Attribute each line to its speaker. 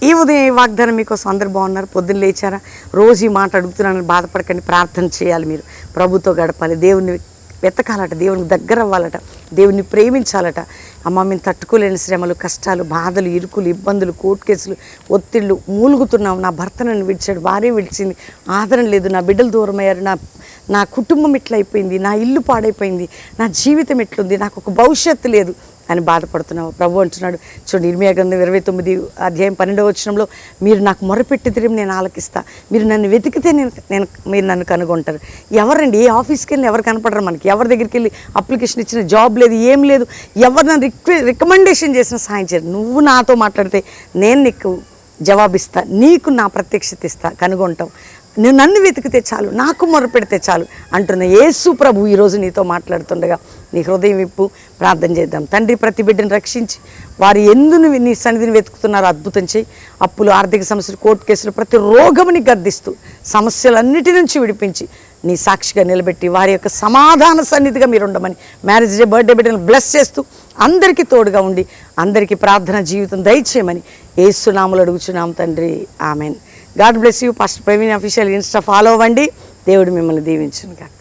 Speaker 1: ఈ ఉదయం ఈ వాగ్దానం మీకోసం అందరు బాగున్నారు. పొద్దున్న లేచారా? రోజు ఈ మాట అడుగుతున్నానని బాధపడకండి. ప్రార్థన చేయాలి. మీరు ప్రభుతో గడపాలి. దేవుని వెతకాలట, దేవునికి దగ్గర అవ్వాలట, దేవుని ప్రేమించాలట. అమ్మ, మేము తట్టుకోలేని శ్రమలు, కష్టాలు, బాధలు, ఇరుకులు, ఇబ్బందులు, కోర్టు కేసులు, ఒత్తిళ్ళు మూలుగుతున్నాం. నా భర్త నన్ను విడిచాడు, భార్య విడిచింది, ఆదరణ లేదు, నా బిడ్డలు దూరమయ్యారు, నా కుటుంబం ఇట్లయిపోయింది, నా ఇల్లు పాడైపోయింది, నా జీవితం ఎట్లుంది, నాకు ఒక భవిష్యత్తు లేదు అని బాధపడుతున్నావు. ప్రభు అంటున్నాడు, చూడండి, ఇర్మియా గ్రంథం 29 అధ్యాయం 12వ వచనంలో, మీరు నాకు మొరపెట్టితే నేను ఆలకిస్తా, మీరు నన్ను వెతికితే మీరు నన్ను కనుగొంటారు. ఎవరండి? ఏ ఆఫీస్కి వెళ్ళి ఎవరు కనపడరు మనకి? ఎవరి దగ్గరికి వెళ్ళి అప్లికేషన్ ఇచ్చిన జాబ్ లేదు, ఏం లేదు, ఎవరు నన్ను రికమెండేషన్ చేసిన సహాయం చేయరు. నువ్వు నాతో మాట్లాడితే నేను నీకు జవాబిస్తా, నీకు నా ప్రత్యక్షత ఇస్తా, కనుగొంటావు. నువ్వు నన్ను వెతికితే చాలు, నాకు మొరపెడితే చాలు అంటున్న యేసు ప్రభు ఈరోజు నీతో మాట్లాడుతుండగా నీ హృదయం విప్పు ప్రార్థన చేద్దాం. తండ్రి, ప్రతి బిడ్డను రక్షించి వారు ఎందును నీ సన్నిధిని వెతుకుతున్నారో అద్భుతం చేయి. అప్పులు, ఆర్థిక సమస్యలు, కోర్టు కేసులు, ప్రతి రోగముని గద్దిస్తూ సమస్యలన్నిటి నుంచి విడిపించి నీ సాక్షిగా నిలబెట్టి వారి యొక్క సమాధాన సన్నిధిగా మీరు ఉండమని, మ్యారేజ్ డే, బర్త్డే బిడ్డను బ్లెస్ చేస్తూ అందరికీ తోడుగా ఉండి అందరికీ ప్రార్థన జీవితం దయచేయమని యేసు నామములో అడుగుచున్నాం తండ్రి, amen. God bless you. Pastor Praveen official Insta follow అవ్వండి. దేవుడు మిమ్మల్ని దీవించును గాక.